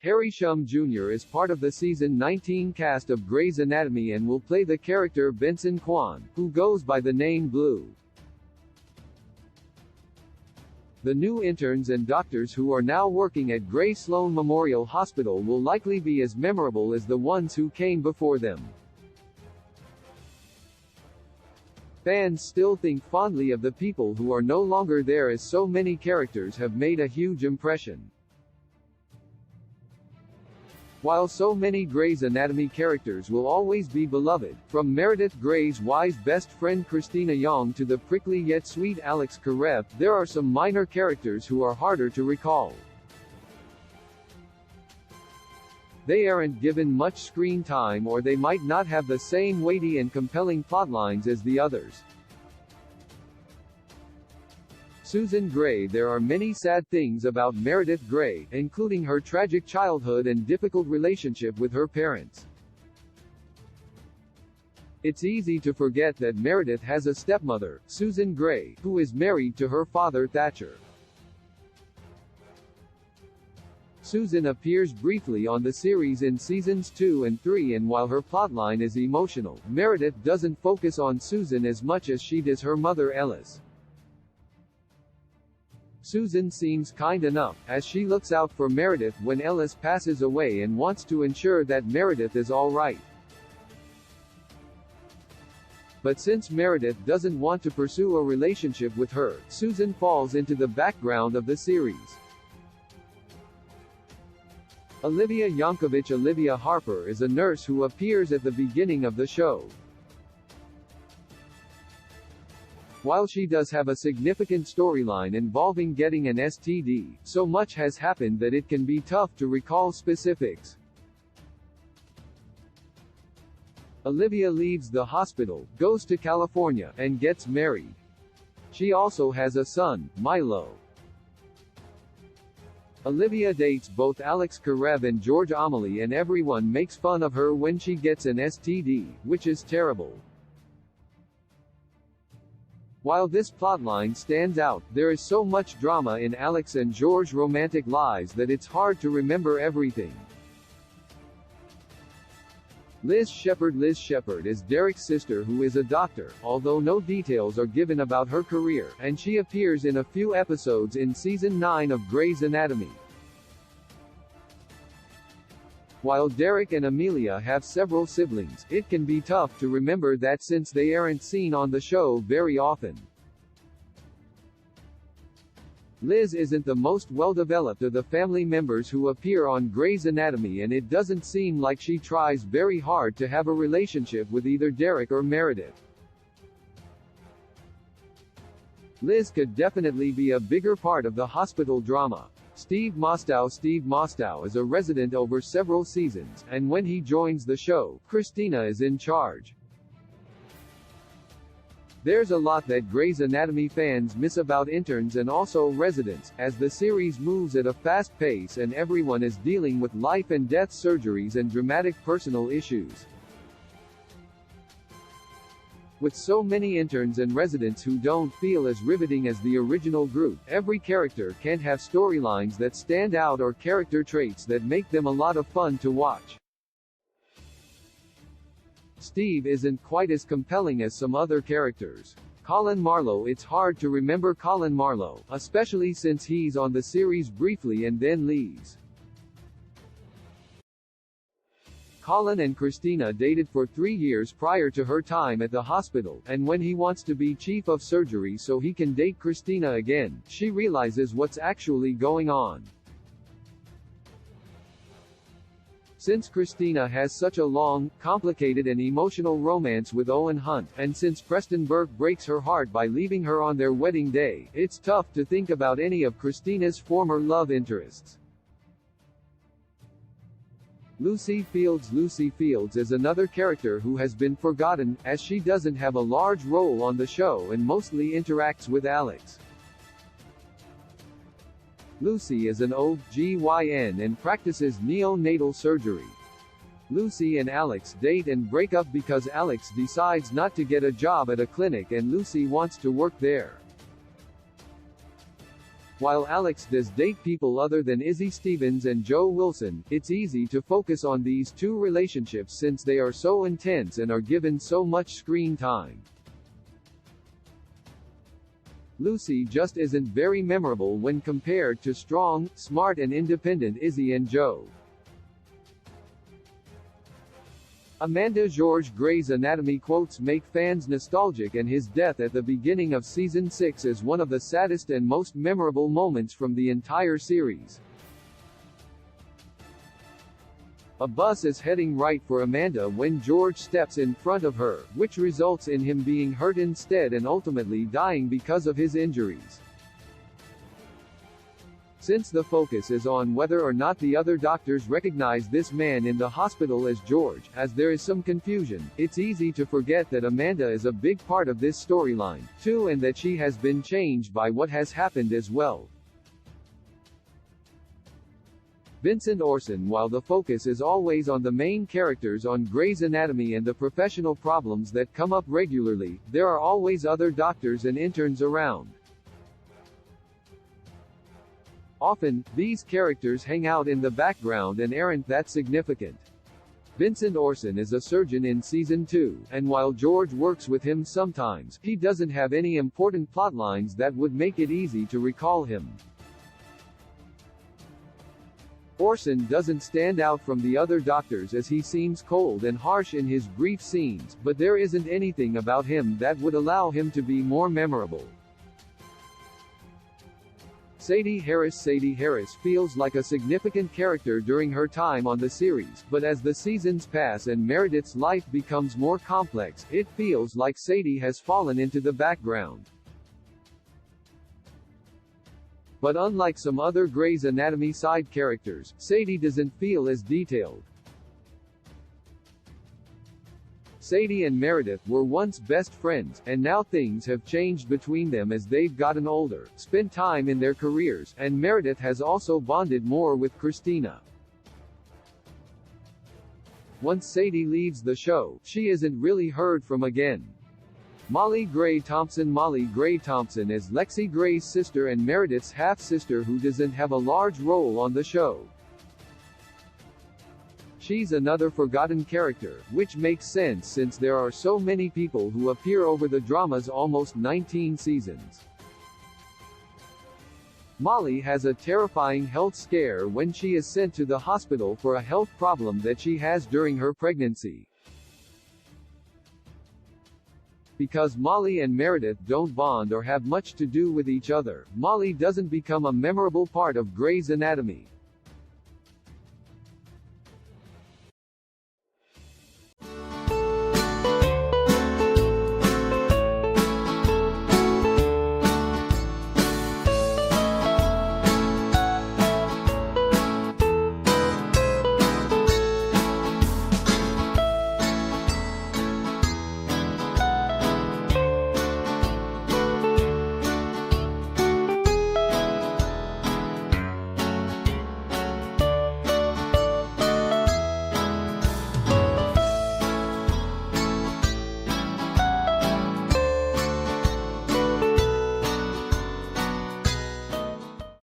Harry Shum Jr. is part of the season 19 cast of Grey's Anatomy and will play the character Benson Kwan, who goes by the name Blue. The new interns and doctors who are now working at Grey Sloan Memorial Hospital will likely be as memorable as the ones who came before them. Fans still think fondly of the people who are no longer there, as so many characters have made a huge impression. While so many Grey's Anatomy characters will always be beloved, from Meredith Grey's wise best friend Christina Young to the prickly yet sweet Alex Karev, there are some minor characters who are harder to recall. They aren't given much screen time, or they might not have the same weighty and compelling plotlines as the others. Susan Grey. There are many sad things about Meredith Grey, including her tragic childhood and difficult relationship with her parents. It's easy to forget that Meredith has a stepmother, Susan Grey, who is married to her father Thatcher. Susan appears briefly on the series in seasons 2 and 3, and while her plotline is emotional, Meredith doesn't focus on Susan as much as she does her mother Ellis. Susan seems kind enough, as she looks out for Meredith when Ellis passes away and wants to ensure that Meredith is alright. But since Meredith doesn't want to pursue a relationship with her, Susan falls into the background of the series. Olivia Yankovic. Olivia Harper is a nurse who appears at the beginning of the show. While she does have a significant storyline involving getting an STD, so much has happened that it can be tough to recall specifics. Olivia leaves the hospital, goes to California, and gets married. She also has a son, Milo. Olivia dates both Alex Karev and George Amelie, and everyone makes fun of her when she gets an STD, which is terrible. While this plotline stands out, there is so much drama in Alex and George's romantic lives that it's hard to remember everything. Liz Shepard. Liz Shepard is Derek's sister, who is a doctor, although no details are given about her career, and she appears in a few episodes in season 9 of Grey's Anatomy. While Derek and Amelia have several siblings, it can be tough to remember that since they aren't seen on the show very often. Liz isn't the most well-developed of the family members who appear on Grey's Anatomy, and it doesn't seem like she tries very hard to have a relationship with either Derek or Meredith. Liz could definitely be a bigger part of the hospital drama. Steve Mostow. Steve Mostow is a resident over several seasons, and when he joins the show, Christina is in charge. There's a lot that Grey's Anatomy fans miss about interns and also residents, as the series moves at a fast pace and everyone is dealing with life and death surgeries and dramatic personal issues. With so many interns and residents who don't feel as riveting as the original group, every character can't have storylines that stand out or character traits that make them a lot of fun to watch. Steve isn't quite as compelling as some other characters. Colin Marlowe. It's hard to remember Colin Marlowe, especially since he's on the series briefly and then leaves. Colin and Christina dated for 3 years prior to her time at the hospital, and when he wants to be chief of surgery so he can date Christina again, she realizes what's actually going on. Since Christina has such a long, complicated and emotional romance with Owen Hunt, and since Preston Burke breaks her heart by leaving her on their wedding day, it's tough to think about any of Christina's former love interests. Lucy Fields. Lucy Fields is another character who has been forgotten, as she doesn't have a large role on the show and mostly interacts with Alex. Lucy is an OB-GYN and practices neonatal surgery. Lucy and Alex date and break up because Alex decides not to get a job at a clinic and Lucy wants to work there. While Alex does date people other than Izzy Stevens and Joe Wilson, it's easy to focus on these two relationships since they are so intense and are given so much screen time. Lucy just isn't very memorable when compared to strong, smart and independent Izzy and Joe. Amanda George Grey's Anatomy quotes make fans nostalgic, and his death at the beginning of Season 6 is one of the saddest and most memorable moments from the entire series. A bus is heading right for Amanda when George steps in front of her, which results in him being hurt instead and ultimately dying because of his injuries. Since the focus is on whether or not the other doctors recognize this man in the hospital as George, as there is some confusion, it's easy to forget that Amanda is a big part of this storyline, too, and that she has been changed by what has happened as well. Vincent Orson. While the focus is always on the main characters on Grey's Anatomy and the professional problems that come up regularly, there are always other doctors and interns around. Often, these characters hang out in the background and aren't that significant. Vincent Orson is a surgeon in Season 2, and while George works with him sometimes, he doesn't have any important plotlines that would make it easy to recall him. Orson doesn't stand out from the other doctors as he seems cold and harsh in his brief scenes, but there isn't anything about him that would allow him to be more memorable. Sadie Harris. Sadie Harris feels like a significant character during her time on the series, but as the seasons pass and Meredith's life becomes more complex, it feels like Sadie has fallen into the background. But unlike some other Grey's Anatomy side characters, Sadie doesn't feel as detailed. Sadie and Meredith were once best friends, and now things have changed between them as they've gotten older, spent time in their careers, and Meredith has also bonded more with Christina. Once Sadie leaves the show, she isn't really heard from again. Molly Gray Thompson. Molly Gray Thompson is Lexi Gray's sister and Meredith's half-sister who doesn't have a large role on the show. She's another forgotten character, which makes sense since there are so many people who appear over the drama's almost 19 seasons. Molly has a terrifying health scare when she is sent to the hospital for a health problem that she has during her pregnancy. Because Molly and Meredith don't bond or have much to do with each other, Molly doesn't become a memorable part of Grey's Anatomy.